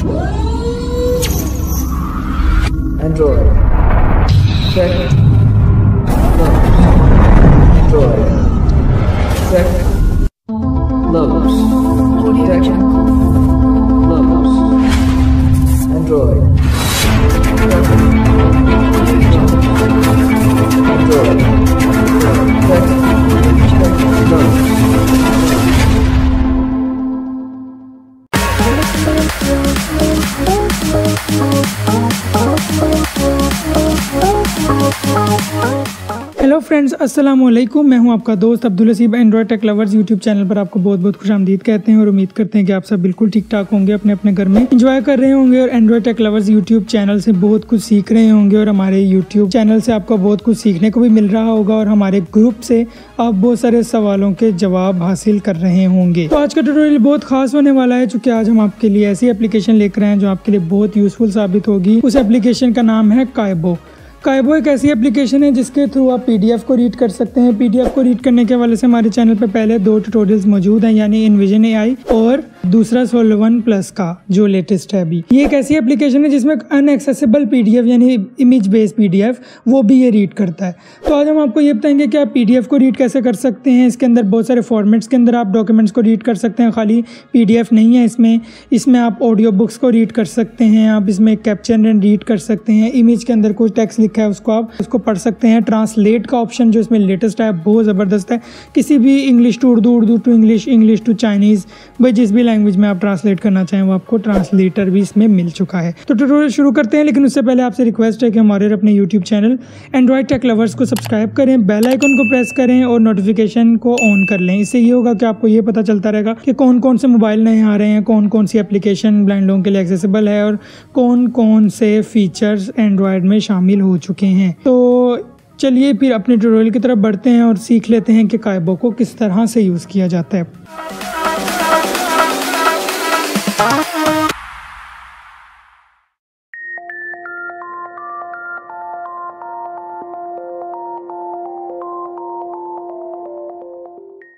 Android. Check. Android. Check. Levels. Check. Levels. Android. Check. Android. Check. Levels. Hello friends, अस्सलाम वालेकुम। मैं हूं आपका दोस्त Abdul Haseeb. Android tech lovers YouTube channel पर आपको बहुत बहुत खुशामदीद कहते हैं और उम्मीद करते हैं कि आप सब बिल्कुल ठीक ठाक होंगे, अपने अपने घर में एंजॉय कर रहे होंगे और Android tech lovers YouTube channel से बहुत कुछ सीख रहे होंगे और हमारे यूट्यूब चैनल से आपको बहुत कुछ सीखने को भी मिल रहा होगा और हमारे ग्रुप से आप बहुत सारे सवालों के जवाब हासिल कर रहे होंगे। तो आज का ट्यूटोरियल बहुत खास होने वाला है, चूँकि आज हम आपके लिए ऐसी एप्लीकेशन लेकर आए हैं जो आपके लिए बहुत यूजफुल साबित होगी। उस एप्लीकेशन का नाम है कायबो। कायबो एक ऐसी एप्लीकेशन है जिसके थ्रू आप पीडीएफ को रीड कर सकते हैं। पीडीएफ को रीड करने के हवाले से हमारे चैनल पे पहले 2 ट्यूटोरियल्स मौजूद हैं, यानी इनविजन एआई और दूसरा सोल्वन प्लस का जो लेटेस्ट है अभी। ये एक ऐसी एप्लीकेशन है जिसमें अनएक्सेसिबल पीडीएफ यानी इमेज बेस्ड पीडीएफ वो भी ये रीड करता है। तो आज हम आपको ये बताएंगे कि आप पीडीएफ को रीड कैसे कर सकते हैं। इसके अंदर बहुत सारे फॉर्मेट्स के अंदर आप डॉक्यूमेंट्स को रीड कर सकते हैं, खाली पीडीएफ नहीं है इसमें आप ऑडियो बुक्स को रीड कर सकते हैं, आप इसमें कैप्शन एंड रीड कर सकते हैं, इमेज के अंदर कुछ टेक्स्ट लिखा है उसको आप उसको पढ़ सकते हैं। ट्रांसलेट का ऑप्शन जो इसमें लेटेस्ट है बहुत ज़बरदस्त है। किसी भी English to Urdu, Urdu to English, English to Chinese, भाई जिस भी लैंग्वेज में आप ट्रांसलेट करना चाहें वो आपको ट्रांसलेटर भी इसमें मिल चुका है। तो ट्यूटोरियल शुरू करते हैं, लेकिन उससे पहले आपसे रिक्वेस्ट है कि हमारे अपने YouTube channel Android tech lovers को सब्सक्राइब करें, बेल आइकन को प्रेस करें और नोटिफिकेशन को ऑन कर लें। इससे ये होगा कि आपको ये पता चलता रहेगा कि कौन कौन से मोबाइल नए आ रहे हैं, कौन कौन सी एप्लीकेशन ब्लाइंड लोगों के लिए एक्सेसिबल है और कौन कौन से फीचर्स एंड्रॉयड में शामिल हो चुके हैं। तो चलिए फिर अपने ट्यूटोरियल की तरफ बढ़ते हैं और सीख लेते हैं कि कायबो को किस तरह से यूज़ किया जाता है।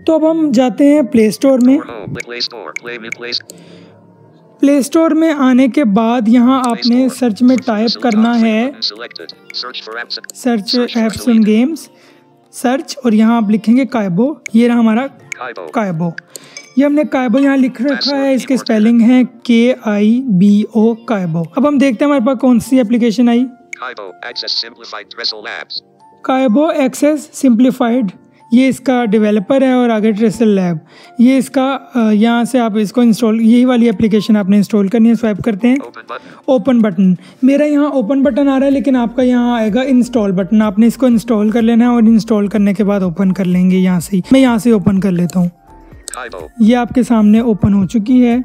तो अब हम जाते हैं प्ले स्टोर में। प्ले स्टोर में आने के बाद यहाँ आपने सर्च में टाइप करना है search apps and games search, और यहाँ आप लिखेंगे कायबो। ये रहा हमारा कायबो। ये हमने कायबो यहाँ लिख रखा है, इसके स्पेलिंग है KIBO कायबो। अब हम देखते हैं हमारे पास कौन सी एप्लीकेशन आई। कायबो एक्सेस सिंप्लीफाइड, ये इसका डेवलपर है और आगे ट्रेसल लैब। ये इसका यहाँ से आप इसको इंस्टॉल, यही वाली एप्लीकेशन आपने इंस्टॉल करनी है। स्वाइप करते हैं, ओपन बटन। मेरा यहाँ ओपन बटन आ रहा है, लेकिन आपका यहाँ आएगा इंस्टॉल बटन। आपने इसको इंस्टॉल कर लेना है और इंस्टॉल करने के बाद ओपन कर लेंगे यहाँ से। मैं यहाँ से ओपन कर लेता हूँ। ये आपके सामने ओपन हो चुकी है।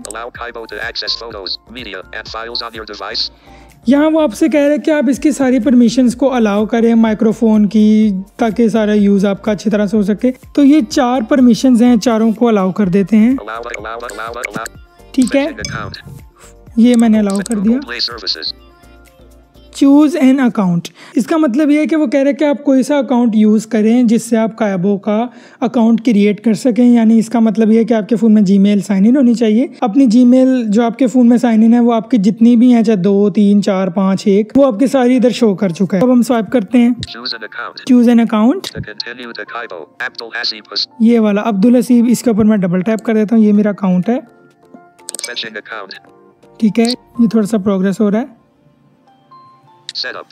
यहाँ वो आपसे कह रहे हैं कि आप इसकी सारी परमिशंस को अलाउ करें माइक्रोफोन की, ताकि सारा यूज़ आपका अच्छी तरह से हो सके। तो ये 4 परमिशंस हैं, चारों को अलाउ कर देते हैं। ठीक है, ये मैंने अलाउ कर दिया। चूज़ एन अकाउंट, इसका मतलब ये है कि वो कह रहे हैं कि आप कोई सा अकाउंट यूज़ करें जिससे आप कायबो का अकाउंट क्रिएट कर सकें। यानी इसका मतलब ये है कि आपके फ़ोन में जीमेल साइन इन होनी चाहिए। अपनी जीमेल जो आपके फ़ोन में साइन इन है वो आपकी जितनी भी हैं, चाहे 2, 3, 4, 5, 1, वो आपके सारी इधर शो कर चुका है। अब हम स्वाइप करते हैं, चूज़ एन अकाउंट, ये वाला अब्दुल हसीब, इसके ऊपर मैं डबल टैप कर देता हूँ। ये मेरा अकाउंट है। ठीक है, ये थोड़ा सा प्रोग्रेस हो रहा है। Setup.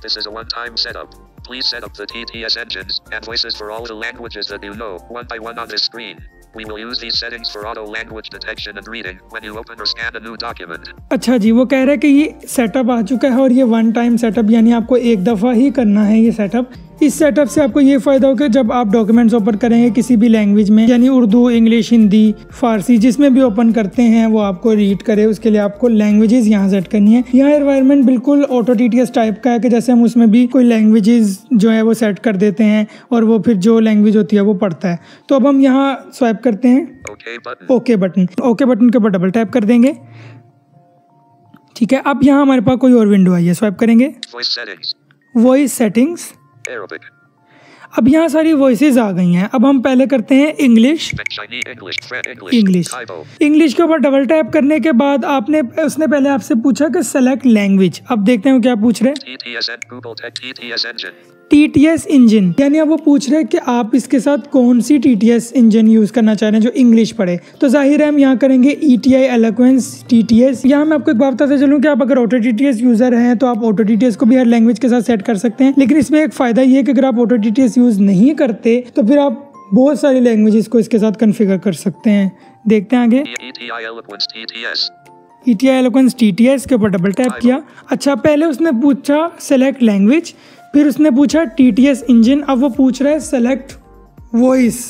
This is a one-time setup. Please set up the TTS engines and voices for all the languages that you know, one by one on this screen. We will use these settings for auto language detection and reading when you open or scan a new document. अच्छा जी, वो कह रहे हैं कि ये setup आ चुका है और ये वन टाइम सेटअप, यानी आपको एक दफ़ा ही करना है ये सेटअप। इस सेटअप से आपको ये फ़ायदा होगा जब आप डॉक्यूमेंट्स ओपन करेंगे किसी भी लैंग्वेज में, यानी उर्दू, इंग्लिश, हिंदी, फारसी, जिसमें भी ओपन करते हैं वो आपको रीड करे। उसके लिए आपको लैंग्वेजेस यहाँ सेट करनी है। यहाँ एनवायरनमेंट बिल्कुल ऑटो TTS टाइप का है कि जैसे हम उसमें भी कोई लैंग्वेजेस जो है वो सेट कर देते हैं और वो फिर जो लैंग्वेज होती है वो पढ़ता है। तो अब हम यहाँ स्वाइप करते हैं ओके बटन। ओके बटन के ऊपर डबल टैप कर देंगे। ठीक है, अब यहाँ हमारे पास कोई और विंडो आई है, स्वाइप करेंगे, वॉइस सेटिंग्स। अब यहाँ सारी वॉइसेस आ गई हैं। अब हम पहले करते हैं इंग्लिश। इंग्लिश के ऊपर डबल टैप करने के बाद उसने पहले आपसे पूछा कि सेलेक्ट लैंग्वेज। अब देखते हैं क्या पूछ रहे हैं। TTS इंजन, यानी अब वो पूछ रहे हैं कि आप इसके साथ कौन सी TTS इंजन यूज करना चाह रहे हैं जो इंग्लिश पढ़े। तो जाहिर है हम यहाँ करेंगे ETI Eloquence TTS। यहाँ मैं आपको एक बात बताते चलूँ कि आप अगर ऑटो TTS यूजर हैं तो आप ऑटो TTS को भी हर लैंग्वेज के साथ सेट कर सकते हैं, लेकिन इसमें एक फायदा ये है कि अगर आप ऑटो TTS यूज नहीं करते तो फिर आप बहुत सारी लैंग्वेजेस को इसके साथ कन्फिगर कर सकते हैं। देखते हैं आगे। ETI Eloquence TTS के ऊपर डबल टैप किया। अच्छा, पहले उसने पूछा सेलेक्ट लैंग्वेज, फिर उसने पूछा TTS इंजन, अब वो पूछ रहा है select voice.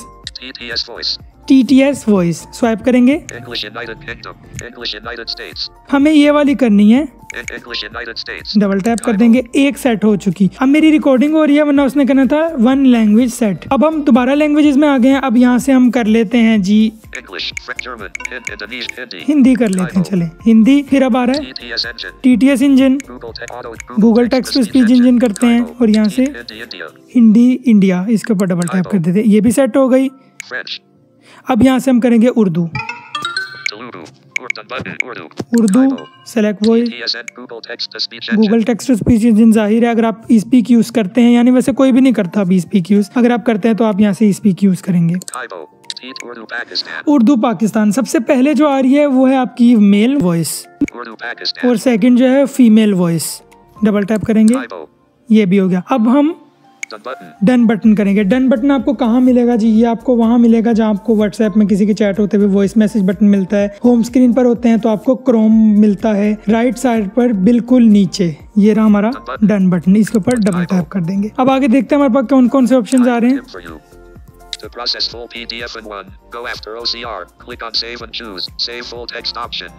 TTS voice swipe करेंगे। हमें ये वाली करनी है, डबल टैप कर देंगे। एक सेट हो चुकी। अब मेरी रिकॉर्डिंग हो रही है, वरना उसने करना था 1 लैंग्वेज सेट। अब हम दोबारा लैंग्वेजेस में आ गए हैं। अब यहाँ से हम कर लेते हैं जी हिंदी कर लेते हैं। चले हिंदी। फिर अब आ रहा है TTS engine, Google text to speech engine करते हैं और यहाँ से हिंदी इंडिया, इसके ऊपर डबल टैप कर देते हैं। ये भी सेट हो गई। अब यहाँ से हम करेंगे Urdu. Urdu select voice, Google text to speech engine. जाहिर है अगर आप स्पीक यूज करते हैं, यानी वैसे कोई भी नहीं करता अभी स्पीक यूज, अगर आप करते हैं तो आप यहाँ से स्पीक यूज करेंगे। उर्दू पाकिस्तान सबसे पहले जो आ रही है वो है आपकी मेल वॉइस और सेकंड जो है फीमेल वॉइस। डबल टैप करेंगे, ये भी हो गया। अब हम डन बटन करेंगे। डन बटन आपको कहाँ मिलेगा जी? ये आपको वहाँ मिलेगा जहाँ आपको व्हाट्सएप में किसी के चैट होते हुए वॉइस मैसेज बटन मिलता है। होम स्क्रीन पर होते हैं तो आपको क्रोम मिलता है राइट साइड पर बिल्कुल नीचे। ये रहा हमारा डन बटन, इसके ऊपर डबल टैप कर देंगे। अब आगे देखते हैं हमारे पास कौन कौन से ऑप्शन आ रहे हैं। To process full PDF in one, go after OCR, click on save and choose save full text option.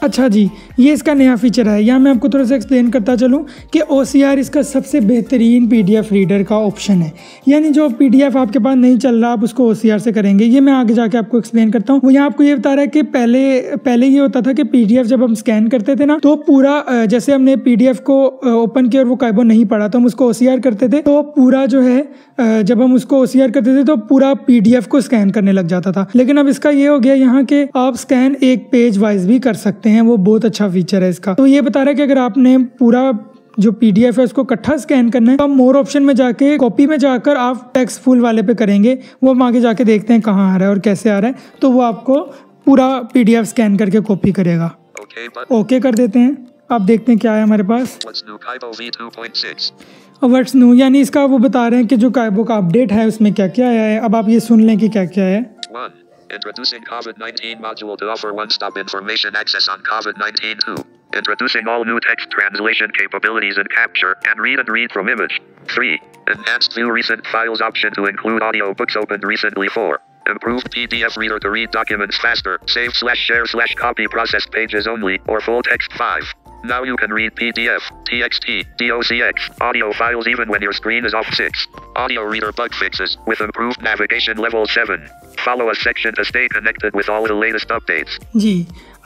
अच्छा जी, ये इसका नया फीचर है। यहाँ मैं आपको थोड़ा सा एक्सप्लेन करता चलूँ कि OCR इसका सबसे बेहतरीन PDF रीडर का ऑप्शन है। यानी जो PDF आपके पास नहीं चल रहा आप उसको OCR से करेंगे। ये मैं आगे जाके आपको एक्सप्लेन करता हूँ। वो यहाँ आपको ये बता रहा है कि पहले ये होता था कि PDF जब हम स्कैन करते थे ना, तो पूरा जैसे हमने PDF को ओपन किया और वो काइबो नहीं पड़ा तो हम उसको OCR करते थे, तो पूरा जो है जब हम उसको OCR करते थे तो पूरा PDF को स्कैन करने लग जाता था। लेकिन अब इसका ये हो गया यहाँ के आप स्कैन एक पेज वाइज भी कर सकते हैं। वो बहुत अच्छा फीचर है इसका। तो ये बता रहा है कि अगर आपने पूरा जो PDF है उसको इकट्ठा स्कैन करना है तो आप मोर ऑप्शन में जाके कॉपी में जाकर आप टेक्स्ट फुल वाले पे करेंगे। वो हम आगे जाके देखते हैं कहाँ आ रहा है और कैसे आ रहा है। तो वो आपको पूरा PDF स्कैन करके कॉपी करेगा। ओके कर देते हैं। अब देखते हैं क्या है हमारे पास। व्हाट्स न्यू, यानी इसका वो बता रहे हैं कि जो काइबो का अपडेट है उसमें क्या क्या आया है। अब आप ये सुन लें कि क्या क्या है। Introducing COVID-19 module to offer one-stop information access on COVID-19 2. Introducing all new text translation capabilities in capture and read from image. 3. Enhanced view recent files option to include audio books opened recently. 4. Improved PDF reader to read documents faster. Save/share/copy processed pages only or full text. 5. Now you can read PDF, TXT, DOCX, audio files even when your screen is off. 6. Audio reader bug fixes with improved navigation level 7. Follow a section to stay connected with all the latest updates. जी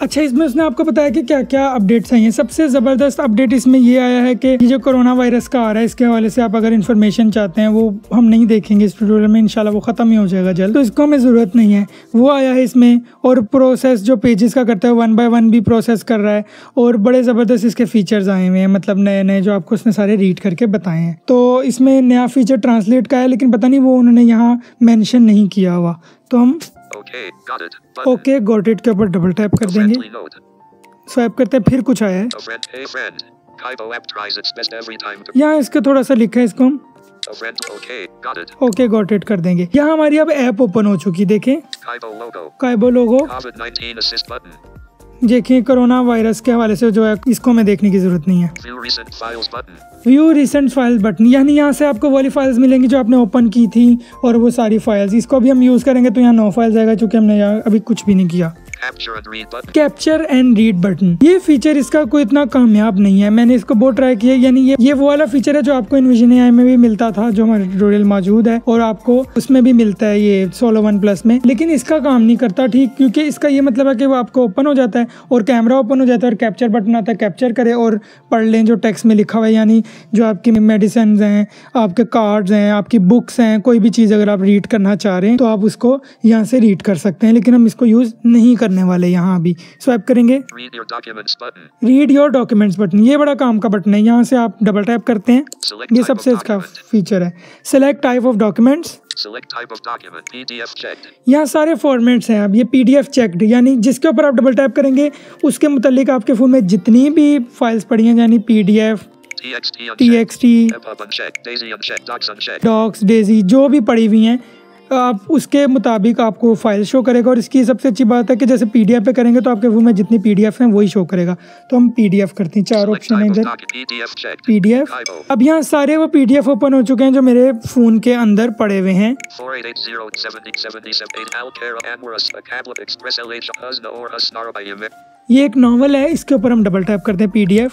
अच्छा, इसमें उसने आपको बताया कि क्या क्या updates आई हैं। सबसे ज़बरदस्त अपडेट इसमें ये आया है कि ये जो कोरोना वायरस का आ रहा है इसके हवाले से आप अगर इन्फॉर्मेशन चाहते हैं वो हम नहीं देखेंगे इस ट्यूटोरियल में, इंशाल्लाह वो ख़त्म ही हो जाएगा जल्द, तो इसको हमें ज़रूरत नहीं है। वो आया है इसमें और प्रोसेस जो पेजेस का करता है 1 by 1 भी प्रोसेस कर रहा है और बड़े ज़बरदस्त इसके फीचर्स आए हुए हैं, मतलब नए नए जो आपको उसने सारे रीड करके बताए हैं। तो इसमें नया फीचर ट्रांसलेट का है लेकिन पता नहीं वो उन्होंने यहाँ मैंशन नहीं किया हुआ। तो हम ओके गॉट इट के ऊपर डबल टैप कर देंगे, स्वाइप करते हैं। फिर कुछ आया है यहाँ इसके थोड़ा सा लिखा है, इसको हम ओके गॉट इट कर देंगे। यहाँ हमारी अब ऐप ओपन हो चुकी, देखें काइबो लोगो। देखिए कोरोना वायरस के हवाले से जो है इसको हमें देखने की जरूरत नहीं है। व्यू रिसेंट फाइल्स बटन, यानी यहाँ से आपको वाली फाइल्स मिलेंगी जो आपने ओपन की थी और वो सारी फाइल्स, इसको भी हम यूज़ करेंगे तो यहाँ 9 फाइल्स आएगा क्योंकि हमने यहाँ अभी कुछ भी नहीं किया। Capture and read button. Capture and read button, ये फीचर इसका कोई इतना कामयाब नहीं है। मैंने इसको बहुत ट्राई किया, यानी ये वो वाला फीचर है जो आपको इनविजन AI में भी मिलता था, जो हमारे ट्यूटोरियल मौजूद है, और आपको उसमें भी मिलता है ये सोलो वन प्लस में, लेकिन इसका काम नहीं करता ठीक, क्योंकि इसका ये मतलब है कि वो आपको ओपन हो जाता है और कैमरा ओपन हो जाता है और कैप्चर बटन आता है, कैप्चर करे और पढ़ लें जो टेक्स्ट में लिखा हुआ है, यानी जो आपकी मेडिसिन हैं, आपके कार्ड्स हैं, आपकी बुक्स हैं, कोई भी चीज़ अगर आप रीड करना चाह रहे हैं तो आप उसको यहाँ से रीड कर सकते हैं। लेकिन हम इसको यूज़ नहीं करने वाले यहाँ अभी। स्वाइप करेंगे, Read your documents button. Read your documents button, ये बड़ा काम का बटन है, यहाँ से आप डबल टैप करते हैं, Select ये type सबसे of इसका document. फीचर है। Select type of documents, Select type of document. PDF checked. यहाँ सारे फॉर्मेट्स हैं। अब ये PDF चेक्ड, यानी जिसके ऊपर आप डबल टैप करेंगे उसके मुतालिक आपके फ़ोन में जितनी भी फाइल्स पड़ी हैं, यानी PDF, TXT unchecked. TXT, EPUB unchecked. Daisy unchecked. Docs unchecked. Docs, Daisy, जो भी पड़ी हुई हैं आप उसके मुताबिक आपको फाइल शो करेगा। और इसकी सबसे अच्छी बात है कि जैसे PDF पे करेंगे तो आपके फ़ोन में जितनी PDF हैं वही शो करेगा। तो हम PDF करते हैं, 4 Select ऑप्शन है type of इधर, document. PDF checked. PDF। Typo. अब यहाँ सारे वो PDF ओपन हो चुके हैं जो मेरे फ़ोन के अंदर पड़े हुए हैं। 48807077 Alcara Amorous Acabla Express LH Husna or Husnara by Yemi. ये एक नॉवल है, इसके ऊपर हम डबल टैप करते हैं, PDF,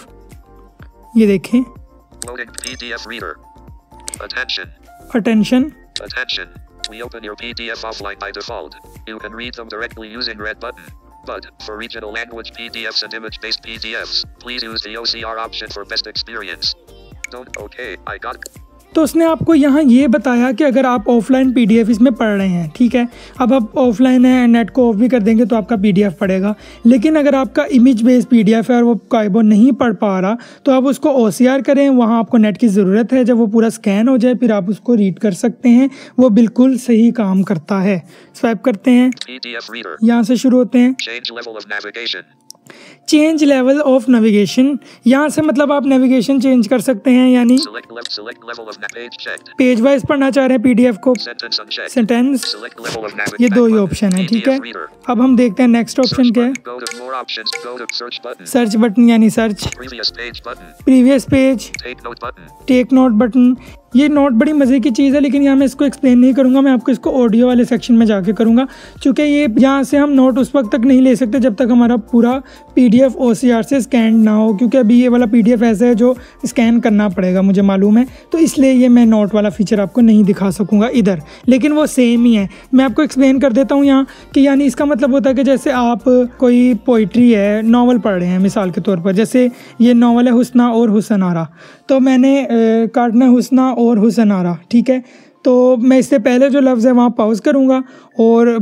ये देखें, Loading PDF reader. Attention. Attention, Attention. We open your PDF offline by default. You can read them directly using red button. But, for regional language PDFs and image-based PDFs, please use the OCR option for best experience. Don't. Okay, I got it. तो उसने आपको यहाँ ये बताया कि अगर आप offline PDF इसमें पढ़ रहे हैं, ठीक है, अब आप ऑफलाइन है, नेट को ऑफ भी कर देंगे तो आपका PDF पढ़ेगा। लेकिन अगर आपका इमेज बेस्ड PDF है और वो काइबो नहीं पढ़ पा रहा तो आप उसको OCR करें, वहाँ आपको नेट की ज़रूरत है। जब वो पूरा स्कैन हो जाए फिर आप उसको रीड कर सकते हैं, वो बिल्कुल सही काम करता है। स्वाइप करते हैं, PDF reader. यहाँ से शुरू होते हैं। Change level of navigation. Change level of navigation, यहाँ से मतलब आप नेविगेशन चेंज कर सकते हैं, यानी Select left. Select level of page checked. Page wise पढ़ना चाह रहे हैं PDF को, Sentence unchecked. Sentence, Select level of ये navigation. दो ही ऑप्शन है, ठीक है। PDF reader. अब हम देखते हैं नेक्स्ट ऑप्शन Search क्या है। button. Go to more options. Go to search button. Search button यानी search, Previous page button. Previous page, Take note button. Take note button. ये नोट बड़ी मज़े की चीज़ है, लेकिन यहाँ मैं इसको एक्सप्लेन नहीं करूँगा, मैं आपको इसको ऑडियो वाले सेक्शन में जाके करूँगा, क्योंकि ये यहाँ से हम नोट उस वक्त तक नहीं ले सकते जब तक हमारा पूरा PDF OCR से स्कैन ना हो, क्योंकि अभी ये वाला PDF ऐसा है जो स्कैन करना पड़ेगा, मुझे मालूम है, तो इसलिए ये मैं नोट वाला फीचर आपको नहीं दिखा सकूँगा इधर, लेकिन वो सेम ही है। मैं आपको एक्सप्लेन कर देता हूँ यहाँ कि यानी इसका मतलब होता है कि जैसे आप कोई पोइट्री है, नावल पढ़ रहे हैं मिसाल के तौर पर, जैसे ये नावल है हुस्ना और हुसन आरा, तो मैंने काटना हुस्ना और हुसन आरा, ठीक है, तो मैं इससे पहले जो लफ्ज़ है वहाँ पॉज करूँगा और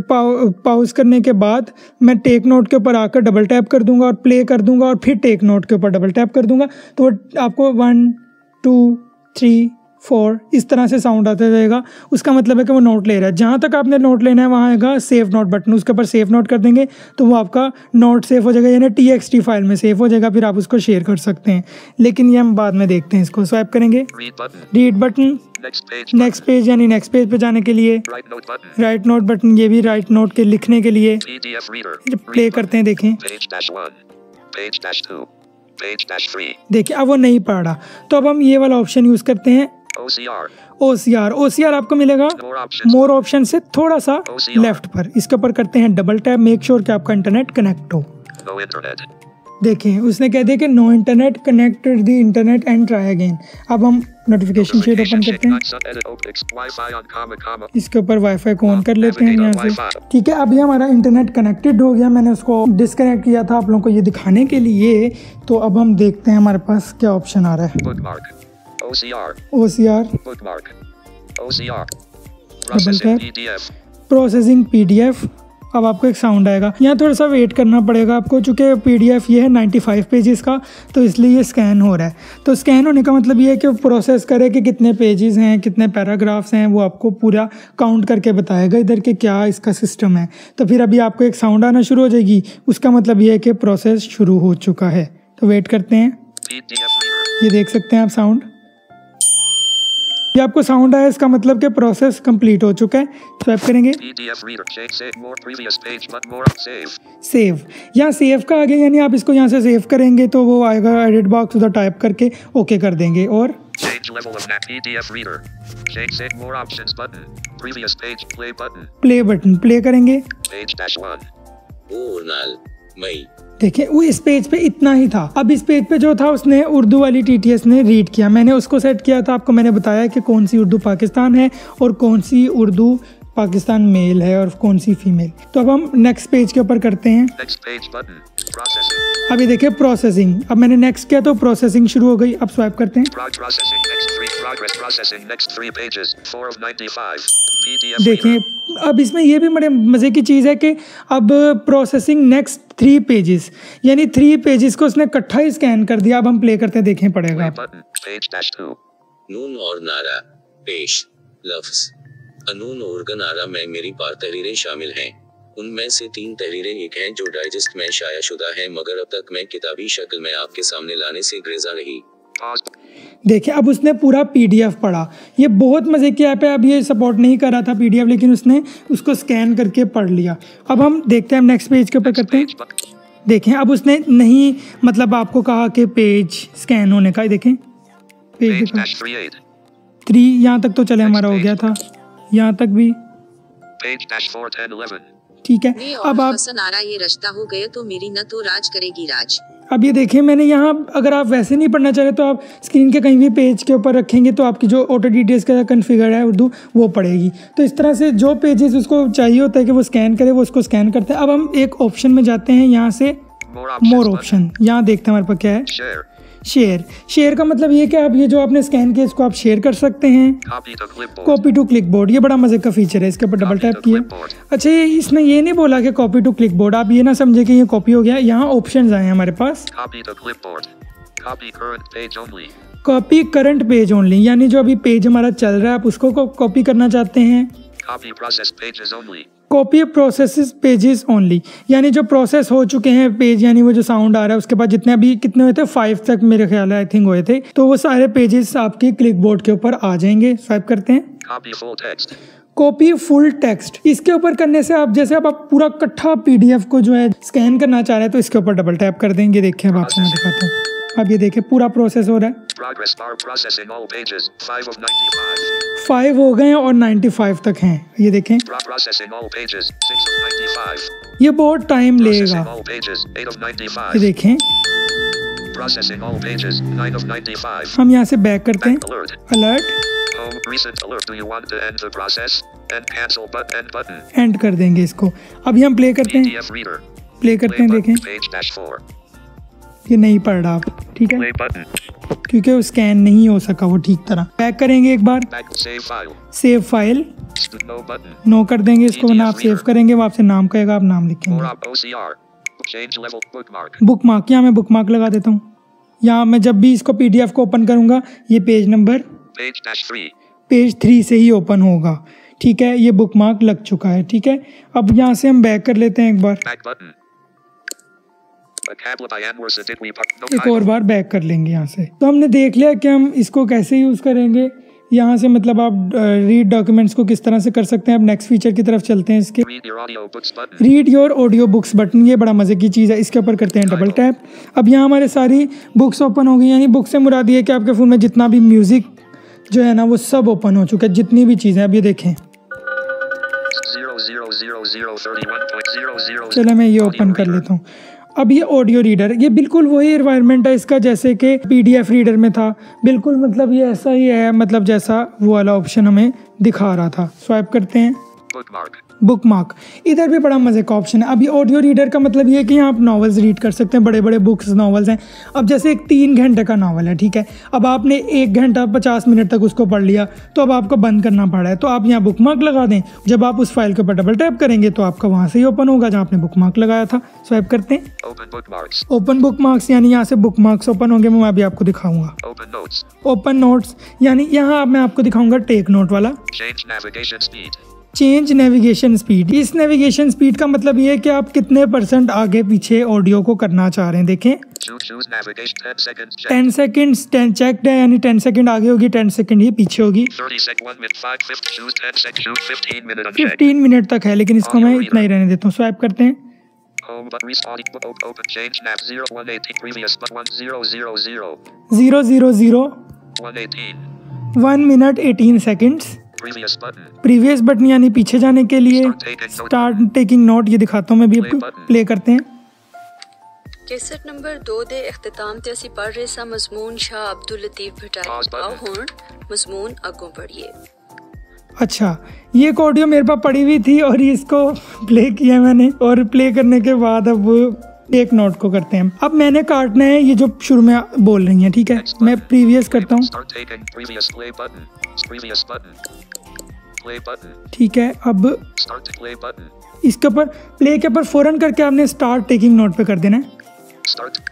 पॉज करने के बाद मैं टेक नोट के ऊपर आकर डबल टैप कर दूँगा और प्ले कर दूँगा और फिर टेक नोट के ऊपर डबल टैप कर दूँगा, तो आपको 1 2 3 4 इस तरह से साउंड आता जाएगा। उसका मतलब है कि वो नोट ले रहा है। जहाँ तक आपने नोट लेना है वहाँ आएगा सेव नोट बटन, उसके ऊपर सेव नोट कर देंगे तो वो आपका नोट सेव हो जाएगा, यानी TXT फाइल में सेव हो जाएगा, फिर आप उसको शेयर कर सकते हैं। लेकिन ये हम बाद में देखते हैं। इसको स्वाइप करेंगे, रीड बटन, नेक्स्ट पेज यानी नेक्स्ट पेज पे जाने के लिए, राइट नोट बटन, ये भी राइट नोट के लिखने के लिए। प्ले करते हैं, देखें, देखिए अब वो नहीं पढ़ रहा, तो अब हम ये वाला ऑप्शन यूज़ करते हैं OCR आपको मिलेगा मोर ऑप्शन से थोड़ा सा लेफ्ट पर, इसके ऊपर करते हैं डबल टैप, मेक श्योर कि आपका इंटरनेट कनेक्ट हो। देखें उसने कह दिया कि no internet, connected the internet and try again. अब हम नोटिफिकेशन शीट ओपन करते हैं, इसके ऊपर वाईफाई को ऑन कर लेते हैं यहाँ से, ठीक है। अभी हमारा इंटरनेट कनेक्टेड हो गया, मैंने उसको डिस्कनेक्ट किया था आप लोगों को ये दिखाने के लिए। तो अब हम देखते हैं हमारे पास क्या ऑप्शन आ रहा है। OCR, processing PDF। अब आपको एक साउंड आएगा, यहाँ थोड़ा सा वेट करना पड़ेगा आपको, चूँकि PDF ये है 95 पेजेस का, तो इसलिए ये स्कैन हो रहा है। तो स्कैन होने का मतलब ये है कि वो प्रोसेस करे कि कितने पेजेस हैं, कितने पैराग्राफ्स हैं, वो आपको पूरा काउंट करके बताएगा इधर के क्या इसका सिस्टम है। तो फिर अभी आपको एक साउंड आना शुरू हो जाएगी, उसका मतलब ये है कि प्रोसेस शुरू हो चुका है। तो वेट करते हैं, ये देख सकते हैं आप साउंड, ये आपको साउंड आया, इसका मतलब कि प्रोसेस कंप्लीट हो चुका है। स्वाइप करेंगे, सेव, यहाँ सेव का आ गया, यानी आप इसको यहाँ से सेव करेंगे तो वो आएगा एडिट बॉक्स, उधर टाइप करके ओके कर देंगे। और प्ले बटन, प्ले करेंगे, ओरनाल मई। देखिए वो इस पेज पे इतना ही था। अब इस पेज पे जो था उसने उर्दू वाली टीटीएस ने रीड किया, मैंने उसको सेट किया था। आपको मैंने बताया कि कौन सी उर्दू पाकिस्तान है और कौन सी उर्दू पाकिस्तान मेल है और कौन सी फीमेल। तो अब हम नेक्स्ट पेज के ऊपर करते हैं। अभी देखिए प्रोसेसिंग, अब मैंने नेक्स्ट किया तो प्रोसेसिंग शुरू हो गई। अब स्वाइप करते हैं। देखें अब इसमें ये भी बड़े मज़े की चीज़ है कि अब प्रोसेसिंग नेक्स्ट 3 पेजेस, यानी 3 पेजेस को उसने इकट्ठा ही स्कैन कर दिया। अब हम प्ले करते हैं, देखें पड़ेगा। नून और नारा पेश लफ्ज अनून और गनारा में मेरी 5 तहरीरें शामिल हैं। उनमें से 3 तहरीरें एक हैं जो डाइजेस्ट में शाया शुदा है, मगर अब तक मैं किताबी शक्ल में आपके सामने लाने से ग्रेज़ा रही। देखिए अब उसने पूरा पीडीएफ पढ़ा। ये बहुत मज़े की ऐप है। अब ये सपोर्ट नहीं कर रहा था पीडीएफ, लेकिन उसने उसको स्कैन करके पढ़ लिया। अब हम देखते हैं, हम नेक्स्ट पेज के ऊपर करते हैं। देखें अब उसने नहीं मतलब आपको कहा कि पेज स्कैन होने का, देखें पेज 3 यहाँ तक तो चले हमारा हो गया था, यहाँ तक भी ठीक है। अब आप ये रश्ता हो गया तो मेरी न तो राज करेगी राज। अब ये देखिए मैंने यहाँ, अगर आप वैसे नहीं पढ़ना चाह रहे तो आप स्क्रीन के कहीं भी पेज के ऊपर रखेंगे तो आपकी जो ऑटो डीटीएस का कन्फिगर है उर्दू वो पढ़ेगी। तो इस तरह से जो पेजेस उसको चाहिए होता है कि वो स्कैन करे वो उसको स्कैन करते हैं। अब हम एक ऑप्शन में जाते हैं, यहाँ से मोर ऑप्शन, यहाँ देखते हैं हमारे पास क्या है। शेयर का मतलब ये कि आप ये जो आपने स्कैन किया इसको आप शेयर कर सकते हैं। कॉपी टू क्लिकबोर्ड, ये बड़ा मजे का फीचर है, इसके ऊपर डबल टैप किया। अच्छा ये इसने ये नहीं बोला कि कॉपी टू क्लिकबोर्ड, आप ये ना समझे कि ये कॉपी हो गया। यहाँ ऑप्शंस आए हैं हमारे पास। कॉपी करंट पेज ओनली, यानी जो अभी पेज हमारा चल रहा है आप उसको कॉपी करना चाहते हैं। कॉपी प्रोसेस पेजेस ओनली, यानी जो प्रोसेस हो चुके हैं पेज, यानी वो जो साउंड आ रहा है उसके बाद जितने अभी कितने हुए थे 5 तक मेरे ख्याल है आई थिंक हुए थे, तो वो सारे पेजेस आपके क्लिकबोर्ड के ऊपर आ जाएंगे। स्वाइप करते हैं। कॉपी फुल टेक्स्ट, इसके ऊपर करने से आप जैसे आप पूरा इकट्ठा पीडीएफ को जो है स्कैन करना चाह रहे हैं तो इसके ऊपर डबल टैप कर देंगे। देखिए अब आपको मैं दिखाता हूँ। अब ये देखिए पूरा प्रोसेस हो रहा है। 5 हो गए और 95 तक हैं, ये देखें। ये बहुत टाइम लेगा, ये देखें। हम यहाँ से बैक करते हैं। अलर्ट एंड कर देंगे इसको। अभी हम प्ले करते हैं, देखें ये नहीं पढ़ रहा आप, ठीक है, क्योंकि वो स्कैन नहीं हो सका वो ठीक तरह। बैक करेंगे एक बार, सेव फाइल नो कर देंगे इसको, ना आप सेव करेंगे वो आपसे नाम कहेगा, आप नाम लिखेंगे। बुकमार्क, यहाँ मैं बुकमार्क लगा देता हूँ। यहाँ मैं जब भी इसको पीडीएफ को ओपन करूँगा ये पेज नंबर पेज 3 से ही ओपन होगा, ठीक है। ये बुकमार्क लग चुका है, ठीक है। अब यहाँ से हम बैक कर लेते हैं एक बार, एक और बार बैक कर लेंगे यहाँ से। तो हमने देख लिया कि हम इसको कैसे यूज़ करेंगे। यहाँ से मतलब आप रीड डॉक्यूमेंट्स को किस तरह से कर सकते हैं। अब नेक्स्ट फीचर की तरफ चलते हैं इसके। Read your audio books button, ये बड़ा मज़े की चीज़ है, इसके ऊपर करते हैं डबल टैप। अब यहाँ हमारे सारी बुक्स ओपन हो गई, यानी बुक से मुराद ये कि आपके फ़ोन में जितना भी म्यूज़िक जो है ना वो सब ओपन हो चुका है, जितनी भी चीज़ें। अब ये देखें, चलो मैं ये ओपन कर लेता हूँ। अब ये ऑडियो रीडर, ये बिल्कुल वही एनवायरनमेंट है इसका जैसे कि पीडीएफ रीडर में था, बिल्कुल मतलब ये ऐसा ही है, मतलब जैसा वो वाला ऑप्शन हमें दिखा रहा था। स्वाइप करते हैं। बुकमार्क, इधर भी बड़ा मज़े का ऑप्शन है। अभी ऑडियो रीडर का मतलब ये है कि यहाँ आप नॉवेल्स रीड कर सकते हैं, बड़े बड़े बुक्स नॉवेल्स हैं। अब जैसे एक 3 घंटे का नॉवल है, ठीक है, अब आपने 1 घंटा 50 मिनट तक उसको पढ़ लिया तो अब आपको बंद करना पड़ा है, तो आप यहाँ बुकमार्क लगा दें। जब आप उस फाइल के ऊपर डबल टैप करेंगे तो आपका वहाँ से ही ओपन होगा जहाँ आपने बुकमार्क लगाया था। स्वाइप करते हैं। ओपन बुकमार्क्स, यानी यहाँ से बुकमार्क्स ओपन होंगे, मैं अभी आपको दिखाऊंगा। ओपन नोट्स, यानी यहाँ मैं आपको दिखाऊंगा टेक नोट वाला। चेंज नेविगेशन स्पीड, इस नेविगेशन स्पीड का मतलब ये है कि आप कितने % आगे पीछे ऑडियो को करना चाह रहे हैं। देखें 10 सेकेंड्स चेक्ड है, यानी 10 सेकेंड आगे होगी, 10 सेकेंड ही पीछे होगी। 15 मिनट तक है, लेकिन इसको मैं इतना ही रहने देता हूँ। स्वाइप करते हैं। 000 1 minute 18 seconds Previous button. Previous button यानी पीछे जाने के लिए। Start taking note. Start taking note, ये दिखाता हूँ मैं भी आपको। प्ले करते हैं। कैसेट नंबर 2 ਦੇ ਇਖਤਤਾਮ ਤੇ ਅਸੀਂ ਪੜ੍ਹ ਰਹੇ ਸਾਂ ਮਜ਼ਮੂਨ ਸ਼ਾਹ ਅਬਦੁਲ ਲਤੀਫ ਭਟਾਈ। ਆਓ ਹੁਣ ਮਜ਼ਮੂਨ ਅੱਗੋਂ ਪੜ੍ਹੀਏ। अच्छा, ये एक ऑडियो मेरे पास पड़ी हुई थी और इसको प्ले किया मैंने, और प्ले करने के बाद अब एक नोट को करते हैं। अब मैंने काटना है ये जो शुरू में बोल रही हैं, ठीक है। मैं प्रीवियस करता हूँ, Start taking previous play button. Previous button. Play button. ठीक है। अब Start to play button. इसके ऊपर प्ले के ऊपर फ़ौरन करके आपने स्टार्ट टेकिंग नोट पे कर देना है। Start.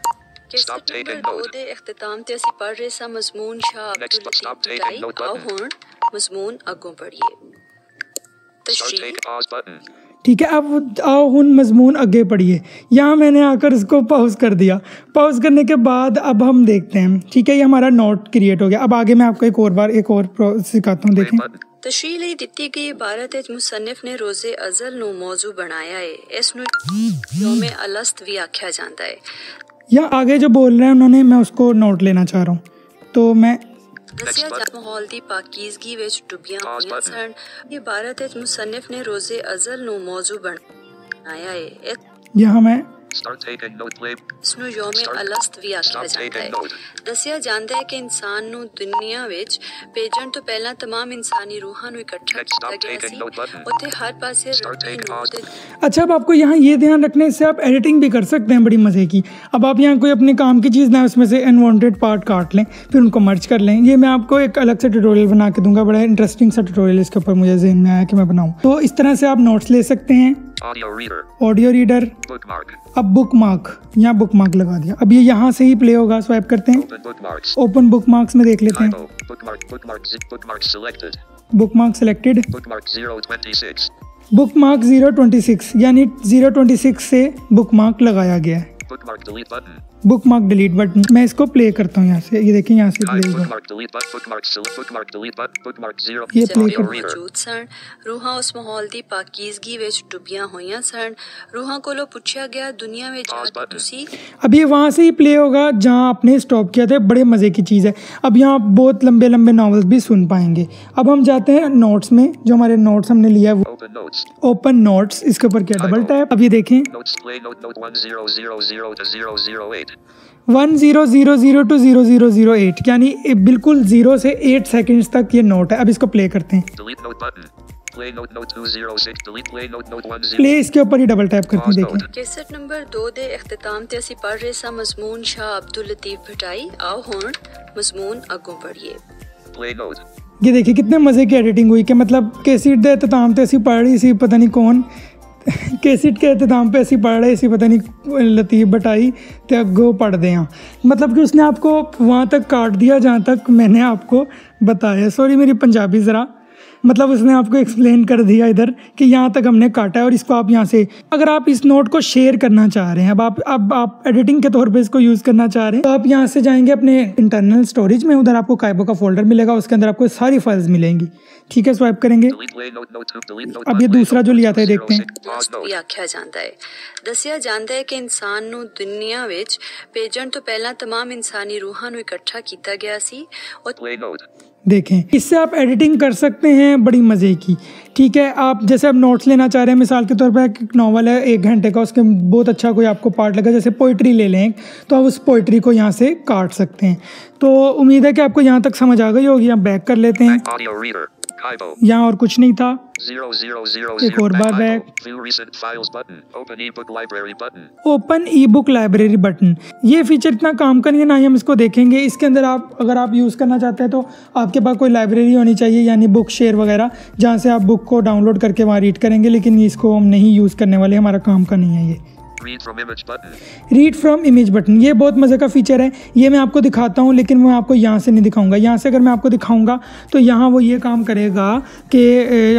Cassette Stop taking number 2 note. ਦੇ ਇਖਤਤਾਮ ਤੇ ਅਸੀਂ ਪੜ੍ਹ ਰਹੇ ਸਾਂ ਮਜ਼ਮੂਨ ਸ਼ਾਹ Next, Abdul stop Latif taking ਭਟਾਈ। note ਆਓ button. ਹੁਣ ਮਜ਼ਮੂਨ ਅੱਗੋਂ ਪੜ੍ਹੀਏ। Start ਤਸ਼ਰੀਹ take pause button. ठीक है। अब आओ हुन मजमून आगे पढ़िए। यहाँ मैंने आकर इसको पॉज कर दिया। पॉज करने के बाद अब हम देखते हैं, ठीक है। ये हमारा नोट क्रिएट हो गया। अब आगे मैं आपको एक और बार एक और सिखाता हूँ, Play देखें। button. ਤਸ਼ਰੀਹ ਲਈ ਦਿੱਤੀ ਗਈ ਇਬਾਰਤ ਵਿੱਚ ਮੁਸੰਨਿਫ ਨੇ ਰੋਜ਼ੇ ਅਜ਼ਲ ਨੂੰ ਮੌਜੂ ਬਣਾਇਆ ਹੈ। ਇਸ ਨੂੰ ਯੌਮੇ ਅਲਸਤ ਵੀ ਆਖਿਆ ਜਾਂਦਾ ਹੈ। या आगे जो बोल रहे हैं उन्होंने, मैं उसको नोट लेना चाह रहा हूँ, तो मैं ਦੱਸਿਆ ਜਾ ਮਾਹੌਲ ਦੀ ਪਾਕੀਜ਼ਗੀ ਵਿੱਚ ਡੁੱਬੀਆਂ ਹੋਈਆਂ ਸਨ। ਇਬਾਰਤ ਵਿੱਚ ਮੁਸੰਨਿਫ ਨੇ ਰੋਜ਼ੇ ਅਜ਼ਲ ਨੂੰ ਮੌਜੂ ਬਣਾਇਆ ਹੈ। यहाँ मैं Start taking note. Play. ਇਸ ਨੂੰ ਯੌਮੇ ਅਲਸਤ ਵੀ ਆਖਿਆ Stop ਜਾਂਦਾ taking ਹੈ। note. ਦੱਸਿਆ ਜਾਂਦਾ ਹੈ ਕਿ ਇਨਸਾਨ ਨੂੰ ਦੁਨੀਆ ਵਿੱਚ ਭੇਜਣ ਤੋਂ ਪਹਿਲਾਂ तमाम ਇਨਸਾਨੀ ਰੂਹਾਂ ਨੂੰ ਇਕੱਠਾ Next, ਕੀਤਾ stop ਗਿਆ taking ਸੀ। note button. ਉੱਥੇ ਹਰ ਪਾਸੇ Start ਰੱਬੀ taking ਨੂਰ pause. ਦੇ अच्छा, अब आपको यहाँ ये ध्यान रखने से आप एडिटिंग भी कर सकते हैं बड़ी मज़े की। अब आप यहाँ कोई अपने काम की चीज़ ना उसमें से अनवांटेड पार्ट काट लें, फिर उनको मर्ज कर लें। ये मैं आपको एक अलग से ट्यूटोरियल बना के दूंगा, बड़ा इंटरेस्टिंग सा ट्यूटोरियल इसके ऊपर मुझे ज़हन में आया कि मैं बनाऊँ। तो इस तरह से आप नोट्स ले सकते हैं। Audio reader. Audio reader, Bookmark. अब बुक मार्क, यहाँ बुक मार्क लगा दिया। अब ये यहाँ से ही प्ले होगा। स्वाइप करते हैं, Open bookmarks. Open book marks में देख लेते हैं। Typo. Bookmark. Bookmark. Bookmark selected. Book mark selected. Bookmark 026. Book mark 026 यानी 026 से बुक मार्क लगाया गया है। Bookmark delete button. Book mark delete button, मैं इसको प्ले करता हूँ यहाँ से। ये देखिए यहाँ से Hide प्ले होगा। bookmark delete button. Bookmark select. Bookmark delete button. Bookmark 0. ये play Audio कर- reader. ਮੌਜੂਦ ਸਨ। ਰੂਹਾਂ ਉਸ ਮਾਹੌਲ ਦੀ ਪਾਕੀਜ਼ਗੀ ਵਿੱਚ ਡੁੱਬੀਆਂ ਹੋਈਆਂ ਸਨ। ਰੂਹਾਂ ਕੋਲੋਂ ਪੁੱਛਿਆ ਗਿਆ, ਦੁਨੀਆ ਵਿੱਚ Pause ਜਦ button. अब ਤੁਸੀਂ ये वहाँ से ही प्ले होगा जहाँ आपने स्टॉप किया था। बड़े मज़े की चीज़ है। अब यहाँ आप बहुत लंबे लंबे नॉवेल्स भी सुन पाएंगे। अब हम जाते हैं नोट्स में, जो हमारे नोट्स हमने लिया है। Open notes. ओपन नोट्स, इसके ऊपर किया डबल टैप। अब ये देखें, Notes play note 1000 to 008. 1000 to 0008 यानी बिल्कुल 0 से 8 सेकंड्स तक ये नोट है। अब इसको प्ले करते हैं। Delete note button. Play note 206. Delete play note 10. Play इसके ऊपर ही डबल टैप करते हैं, Pause देखें। note. ਕੈਸਟ ਨੰਬਰ 2 ਦੇ ਇਖਤਤਾਮ ਤੇ ਅਸੀਂ ਪੜ੍ਹ ਰਹੇ ਸਾਂ ਮਜ਼ਮੂਨ ਸ਼ਾਹ ਅਬਦੁਲ ਲਤੀਫ ਭਟਾਈ। ਆਓ ਹੁਣ ਮਜ਼ਮੂਨ ਅੱਗੋਂ ਪੜ੍ਹੀਏ। Play note. ये देखिए कितने मज़े की एडिटिंग हुई कि मतलब कैसेट दे इख्तिताम ते असी पढ़ रही सी, पता नहीं कौन कैसेट के इख्तिताम पे असी पढ़ रहे सी, पता नहीं लतीफ़ भटाई ते अगो पढ़ते हैं। मतलब कि उसने आपको वहाँ तक काट दिया जहाँ तक मैंने आपको बताया। सॉरी मेरी पंजाबी ज़रा, मतलब उसने आपको एक्सप्लेन कर दिया इधर कि यहाँ तक हमने काटा है। और इसको आप यहाँ से, अगर आप इस नोट को शेयर करना चाह रहे हैं, अब आप एडिटिंग के तौर पे इसको यूज़ करना चाह रहे हैं, तो आप यहाँ से जाएंगे अपने इंटरनल स्टोरेज में। उधर आपको काइबो का फोल्डर मिलेगा, उसके अंदर आपको सारी फाइल्स मिलेंगी। ठीक है, स्वाइप करेंगे। Delete play note 2. Delete note. अब ये button. दूसरा जो लिया था, ये देखते हैं। Pause ਵੀ note. ਆਖਿਆ ਜਾਂਦਾ ਹੈ। ਦੱਸਿਆ ਜਾਂਦਾ ਹੈ ਕਿ ਇਨਸਾਨ ਨੂੰ ਦੁਨੀਆ ਵਿੱਚ ਭੇਜਣ ਤੋਂ ਪਹਿਲਾਂ तमाम ਇਨਸਾਨੀ ਰੂਹਾਂ ਨੂੰ ਇਕੱਠਾ ਕੀਤਾ ਗਿਆ ਸੀ। और Play note. देखें, इससे आप एडिटिंग कर सकते हैं बड़ी मज़े की। ठीक है, आप जैसे अब नोट्स लेना चाह रहे हैं, मिसाल के तौर पर एक नॉवल है 1 घंटे का, उसके बहुत अच्छा कोई आपको पार्ट लगा, जैसे पोइट्री ले लें, तो आप उस पोइट्री को यहाँ से काट सकते हैं। तो उम्मीद है कि आपको यहाँ तक समझ आ गई होगी। आप बैक कर लेते हैं। Audio reader. Kaibo. यहाँ और कुछ नहीं था। 0000. एक और बार back. View recent files button. Open ebook library button. Open ई बुक लाइब्रेरी बटन, ये फीचर इतना काम का नहीं है, ना ही हम इसको देखेंगे। इसके अंदर आप अगर आप यूज़ करना चाहते हैं तो आपके पास कोई लाइब्रेरी होनी चाहिए, यानी बुक शेयर वगैरह, जहाँ से आप बुक को डाउनलोड करके वहाँ रीड करेंगे। लेकिन इसको हम नहीं यूज़ करने वाले, हमारा काम का नहीं है ये। Read from image button. Read from image button, ये बहुत मज़े का फीचर है। ये मैं आपको दिखाता हूँ, लेकिन मैं आपको यहाँ से नहीं दिखाऊंगा। यहाँ से अगर मैं आपको दिखाऊंगा तो यहाँ वो ये काम करेगा कि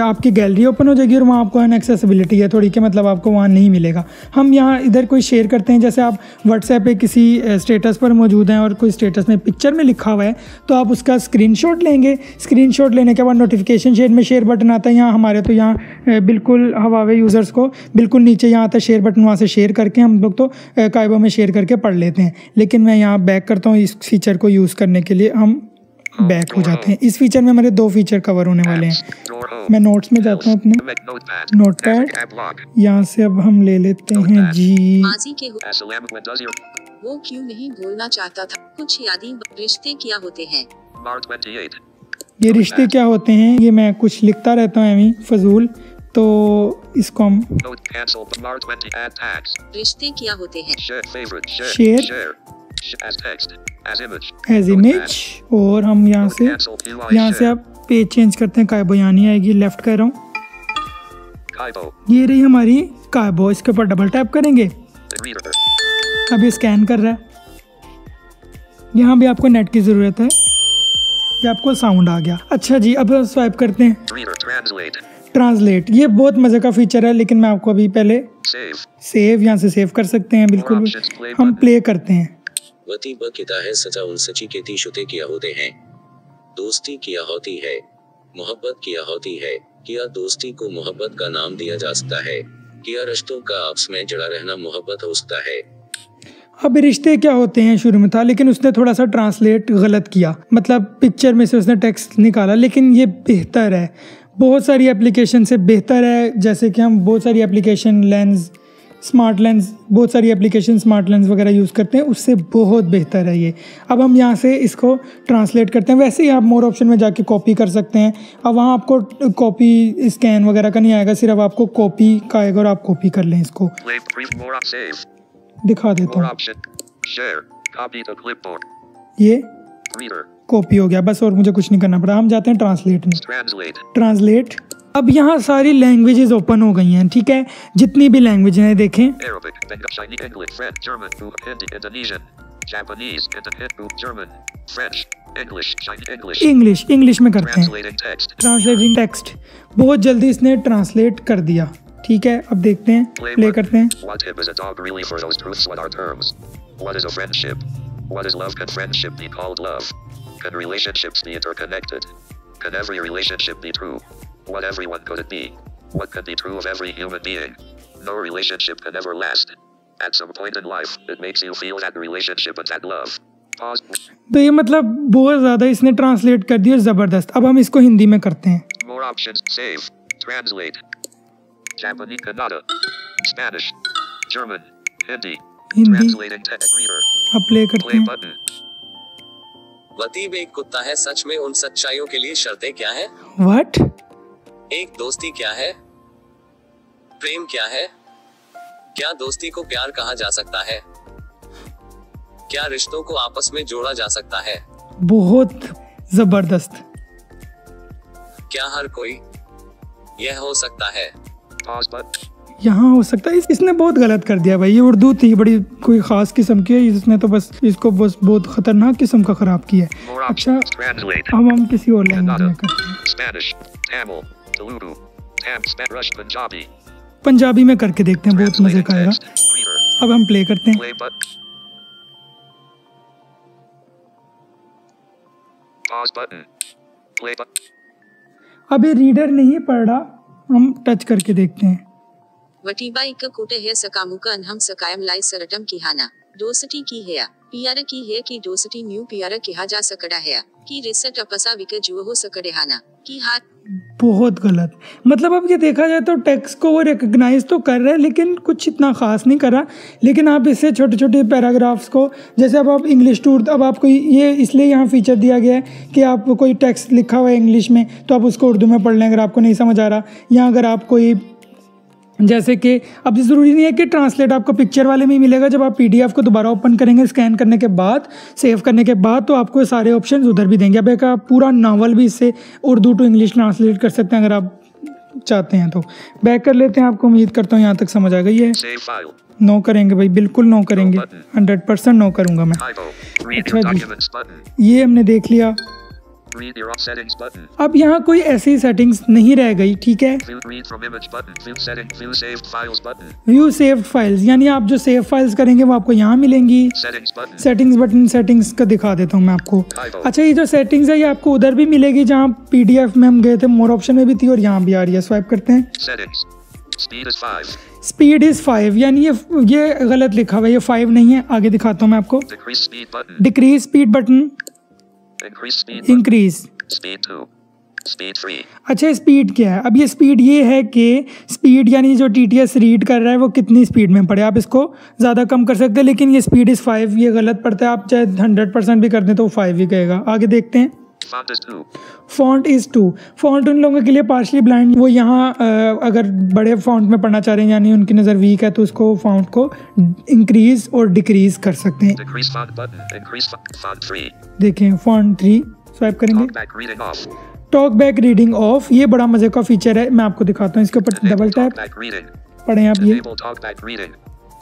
आपकी गैलरी ओपन हो जाएगी और वहाँ आपको अनएक्सेसिबिलिटी है थोड़ी, कि मतलब आपको वहाँ नहीं मिलेगा। हम यहाँ इधर कोई शेयर करते हैं, जैसे आप व्हाट्सएप पे किसी स्टेटस पर मौजूद हैं और कोई स्टेटस में पिक्चर में लिखा हुआ है, तो आप उसका स्क्रीनशॉट लेंगे। स्क्रीनशॉट लेने के बाद नोटिफिकेशन शेयर में शेयर बटन आता है। यहाँ हमारे तो यहाँ बिल्कुल हवावे यूज़र्स को बिल्कुल नीचे यहाँ आता है शेयर बटन, वहाँ से शेयर करके हम लोग तो काइबो में शेयर करके पढ़ लेते हैं। लेकिन मैं यहाँ बैक करता हूँ इस फीचर को यूज़ करने के लिए। हम बैक हो जाते हैं। इस फीचर में हमारे 2 फीचर कवर होने वाले हैं। मैं नोट्स में जाता हूँ अपने नोटपैड, यहाँ से अब हम ले लेते हैं जी। माजी के वो क्यों नहीं बोलना चाहता था, कुछ यादें। रिश्ते क्या होते हैं? ये रिश्ते क्या होते हैं, ये मैं कुछ लिखता रहता हूँ एमी फजूल, तो इसको हम रिश्ते क्या होते हैं? शेयर एज इमेज, और हम यहाँ से आप पेज चेंज करते हैं। कायबो यहाँ नहीं आएगी, लेफ्ट कर रहा हूँ। ये रही हमारी कायबो, इसके ऊपर डबल टैप करेंगे, अब ये स्कैन कर रहा है। यहाँ भी आपको नेट की ज़रूरत है, ये आपको साउंड आ गया। अच्छा जी, अब स्वाइप करते हैं ट्रांसलेट। ये बहुत मज़े का फीचर है, लेकिन मैं आपको अभी पहले सेव यहाँ से सेव कर सकते हैं। बिल्कुल हम प्ले करते हैं। वती ब किता है सचा उन सची केती शुते किया होते हैं, दोस्ती किया होती है, मोहब्बत किया होती है, किया दोस्ती को मोहब्बत का नाम दिया जा सकता है, किया रिश्तों का आपस में जड़ा रहना मोहब्बत हो सकता है। अब रिश्ते क्या होते हैं शुरू में था, लेकिन उसने थोड़ा सा ट्रांसलेट गलत किया, मतलब पिक्चर में से उसने टेक्स्ट निकाला, लेकिन ये बेहतर है, बहुत सारी एप्लीकेशन से बेहतर है। जैसे कि हम बहुत सारी एप्लीकेशन लेंस, स्मार्ट लेंस, बहुत सारी एप्लीकेशन स्मार्ट लेंस वगैरह यूज़ करते हैं, उससे बहुत बेहतर है ये। अब हम यहाँ से इसको ट्रांसलेट करते हैं। वैसे ही आप मोर ऑप्शन में जाके कॉपी कर सकते हैं। अब वहाँ आपको कॉपी स्कैन वगैरह का नहीं आएगा, सिर्फ आपको कॉपी का आएगा और आप कॉपी कर लें इसको। दिखा देता हूँ, ये कॉपी हो गया बस, और मुझे कुछ नहीं करना पड़ा। हम जाते हैं ट्रांसलेट में, ट्रांसलेट। अब यहाँ सारी लैंग्वेजेस ओपन हो गई हैं, ठीक है, जितनी भी लैंग्वेज हैं देखें। इंग्लिश में करते हैं ट्रांसलेटिंग टेक्स्ट। बहुत जल्दी इसने ट्रांसलेट कर दिया, ठीक है। अब देखते हैं, प्ले करते हैं। Can relationships be interconnected? Can every relationship be true? What everyone could it be? What could be true of every human being? No relationship can ever last. At some point in life, it makes you feel that relationship and that love. Pause. तो ये मतलब बहुत ज़्यादा इसने translate कर दिया, ज़बरदस्त। अब हम इसको हिंदी में करते हैं। More options. Save. Translate. Japanese, Kannada, Spanish, German, Hindi. Translating text reader. अब प्ले करते Play हैं। button. वतीब एक कुत्ता है, सच में उन सच्चाइयों के लिए शर्तें क्या है? व्हाट? एक दोस्ती क्या है? प्रेम क्या है? क्या दोस्ती को प्यार कहा जा सकता है? क्या रिश्तों को आपस में जोड़ा जा सकता है? बहुत जबरदस्त। क्या हर कोई यह हो सकता है? Pause button. यहाँ हो सकता है। इसने बहुत गलत कर दिया भाई, ये उर्दू थी बड़ी कोई ख़ास किस्म की है, इसने तो बस इसको बस बहुत ख़तरनाक किस्म का ख़राब किया है। अच्छा, अब हम किसी और लैंग्वेज में करते हैं। Spanish, Tamil, Telugu, Russian, Punjabi. Punjabi में करके देखते हैं, बहुत मज़े का आएगा। अब हम प्ले करते हैं। Play button. Pause button. Play button. अब ये रीडर नहीं पढ़ रहा, हम टच करके देखते हैं। वटीबा इक कुटे है सकामुका अनहम सकायम लाई सरटम की हाना दोस्ती की है पियार की है कि दोस्ती न्यू पियार कहा जा सकड़ा है कि रिसट अपसा विक जुओ हो सकड़े हाना की हाथ। बहुत गलत। मतलब अब ये देखा जाए तो टेक्स्ट को वो रिकग्नाइज तो कर रहा है, लेकिन कुछ इतना ख़ास नहीं कर रहा। लेकिन आप इससे छोटे छोटे पैराग्राफ्स को, जैसे अब आप इंग्लिश टू, अब आपको ये इसलिए यहाँ फीचर दिया गया है कि आप कोई टेक्स्ट लिखा हुआ है इंग्लिश में तो आप उसको उर्दू में पढ़ लें अगर आपको नहीं समझ आ रहा। या अगर आप कोई, जैसे कि अब ज़रूरी नहीं है कि ट्रांसलेट आपको पिक्चर वाले में ही मिलेगा, जब आप पीडीएफ को दोबारा ओपन करेंगे स्कैन करने के बाद, सेव करने के बाद, तो आपको सारे ऑप्शंस उधर भी देंगे। अब एक आप पूरा नावल भी इससे उर्दू टू इंग्लिश ट्रांसलेट कर सकते हैं अगर आप चाहते हैं तो। बैक कर लेते हैं, आपको उम्मीद करता हूँ यहाँ तक समझ आ गई है। नो करेंगे भाई, बिल्कुल नो करेंगे, 100% नो करूँगा मैं। अच्छा जी, ये हमने देख लिया। अब यहाँ कोई ऐसी सेटिंग्स नहीं रह गई, ठीक है। व्यू सेव्ड फाइल्स, यानी आप जो सेव फाइल्स करेंगे वो आपको यहाँ मिलेंगी। सेटिंग्स बटन, सेटिंग्स का दिखा देता हूँ मैं आपको। अच्छा, ये जो सेटिंग्स है ये आपको उधर भी मिलेगी जहाँ पीडीएफ में हम गए थे, मोर ऑप्शन में भी थी और यहाँ भी आ रही है। स्वाइप करते हैं। स्पीड इज 5, यानी ये गलत लिखा हुआ है, ये 5 नहीं है। आगे दिखाता हूँ मैं आपको। Decrease speed button, Increase speed. button. Increase. Speed 2. Speed 3. अच्छा स्पीड क्या है? अब ये स्पीड ये है कि स्पीड यानी जो TTS रीड कर रहा है वो कितनी स्पीड में पढ़े। आप इसको ज़्यादा कम कर सकते हैं, लेकिन ये स्पीड इज़ 5 ये गलत पड़ता है। आप चाहे 100% भी कर दें तो वो 5 ही कहेगा। आगे देखते हैं। Font is 2. Font is 2। Font उन लोगों के लिए पार्शली ब्लाइंड, वो यहाँ अगर बड़े फॉन्ट में पढ़ना चाह रहे हैं यानी उनकी नज़र वीक है तो उसको फॉन्ट को इंक्रीज़ और डिक्रीज़ कर सकते हैं। Decrease font button. Increase font 3. देखें फॉन्ट 3 स्वाइप करेंगे। Talkback reading off. Talk back reading of, ये बड़ा मज़े का फीचर है, मैं आपको दिखाता हूँ। इसके ऊपर Enable double tap talkback reading. पढ़ें आप ये। Enable talkback reading.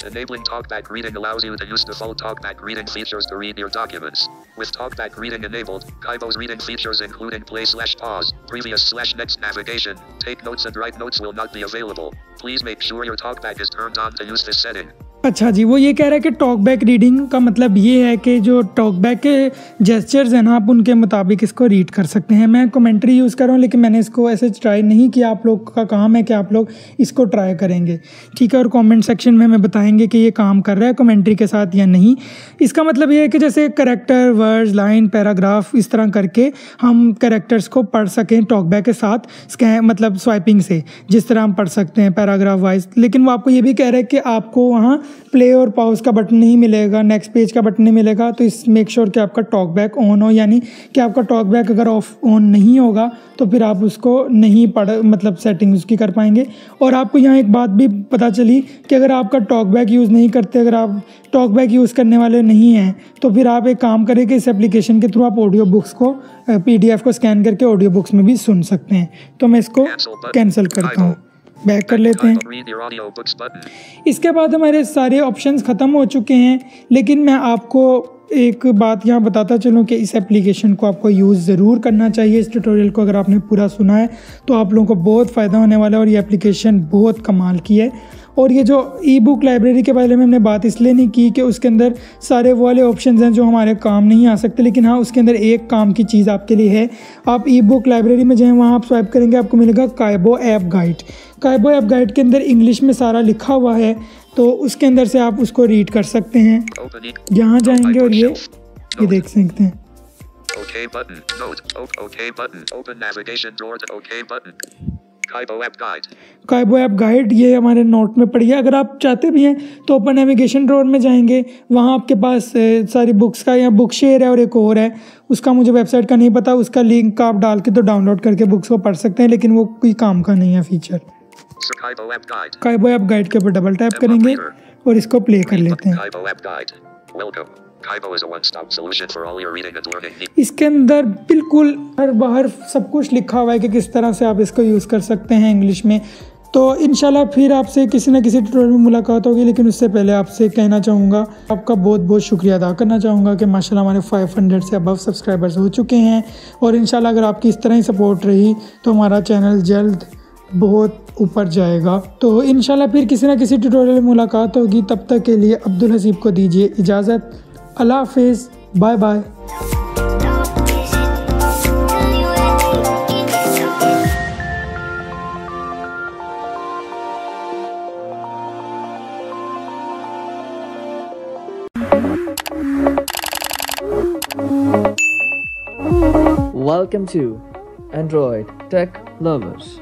Enabling talkback reading allows you to use default talkback reading features to read your documents. With talkback reading enabled, Kaibo's reading features including play/pause, previous/next navigation, take notes and write notes will not be available. Please make sure your talkback is turned on to use this setting. अच्छा जी, वो ये कह रहा है कि talk back reading का मतलब ये है कि जो टॉक बैक के जेस्चर्स हैं ना, आप उनके मुताबिक इसको रीड कर सकते हैं। मैं कमेंट्री यूज़ कर रहा हूँ लेकिन मैंने इसको ऐसे ट्राई नहीं किया। आप लोग का काम है कि आप लोग इसको ट्राई करेंगे, ठीक है, और कमेंट सेक्शन में हमें बताएंगे कि ये काम कर रहा है कमेंट्री के साथ या नहीं। इसका मतलब ये है कि जैसे कैरेक्टर, वर्ड्स, लाइन, पैराग्राफ, इस तरह करके हम कैरेक्टर्स को पढ़ सकें टॉक बैक के साथ मतलब स्वाइपिंग से, जिस तरह हम पढ़ सकते हैं पैराग्राफ वाइज। लेकिन वो आपको ये भी कह रहा है कि आपको वहाँ प्ले और पॉज का बटन नहीं मिलेगा, नेक्स्ट पेज का बटन नहीं मिलेगा। तो इस मेक श्योर कि आपका टॉक बैक ऑन हो, यानी कि आपका टॉक बैक अगर ऑन नहीं होगा तो फिर आप उसको नहीं पढ़ मतलब सेटिंग उसकी कर पाएंगे। और आपको यहाँ एक बात भी पता चली कि अगर आपका टॉक बैक यूज़ नहीं करते, अगर आप टॉक बैक यूज़ करने वाले नहीं हैं तो फिर आप एक काम करें कि इस एप्लीकेशन के थ्रू आप ऑडियो बुक्स को PDF को स्कैन करके ऑडियो बुक्स में भी सुन सकते हैं। तो मैं इसको कैंसिल करता हूँ, बैक कर लेते हैं। Read your audiobooks button. इसके बाद हमारे सारे ऑप्शंस ख़त्म हो चुके हैं, लेकिन मैं आपको एक बात यहाँ बताता चलूँ कि इस एप्लीकेशन को आपको यूज़ ज़रूर करना चाहिए। इस ट्यूटोरियल को अगर आपने पूरा सुना है तो आप लोगों को बहुत फ़ायदा होने वाला है और ये एप्लीकेशन बहुत कमाल की है। और ये जो ई बुक लाइब्रेरी के बारे में हमने बात इसलिए नहीं की कि उसके अंदर सारे वो वाले ऑप्शंस हैं जो हमारे काम नहीं आ सकते, लेकिन हाँ उसके अंदर एक काम की चीज़ आपके लिए है। आप ई बुक लाइब्रेरी में जाएँ, वहाँ आप स्वाइप करेंगे, आपको मिलेगा काइबो ऐप गाइड। काइबो ऐप गाइड के अंदर इंग्लिश में सारा लिखा हुआ है, तो उसके अंदर से आप उसको रीड कर सकते हैं। यहाँ जाएंगे और ये देख सकते हैं। OK button. Note. OK button. Open navigation drawer to OK button. Kaibo app guide. Kaibo app guide ये हमारे नोट में पड़ी है। अगर आप चाहते भी हैं तो ओपन नेविगेशन ड्रॉअर में जाएंगे, वहाँ आपके पास सारी बुक्स का या बुक शेयर है और एक और है, उसका मुझे वेबसाइट का नहीं पता, उसका लिंक आप डाल के तो डाउनलोड करके बुक्स को पढ़ सकते हैं, लेकिन वो कोई काम का नहीं है feature. Kaibo app guide. Kaibo app guide के ऊपर डबल टैप करेंगे और इसको प्ले कर लेते हैं। Kaibo app guide. Welcome. Kaibo is a one-stop solution for all your reading and learning needs. इसके अंदर बिल्कुल हर बाहर सब कुछ लिखा हुआ है कि किस तरह से आप इसको यूज़ कर सकते हैं इंग्लिश में। तो इंशाल्लाह फिर आपसे किसी न किसी ट्यूटोरियल में मुलाकात होगी, लेकिन उससे पहले आपसे कहना चाहूँगा, आपका बहुत बहुत शुक्रिया अदा करना चाहूँगा कि माशाल्लाह हमारे 500 से अबव सब्सक्राइबर्स हो चुके हैं। और इंशाल्लाह अगर आपकी इस तरह ही सपोर्ट रही तो हमारा चैनल जल्द बहुत ऊपर जाएगा। तो इंशाल्लाह फिर किसी न किसी ट्यूटोरियल में मुलाकात होगी। तब तक के लिए अब्दुल हसीब को दीजिए इजाज़त। अल्लाह हाफिज़, bye bye. Welcome to Android Tech Lovers.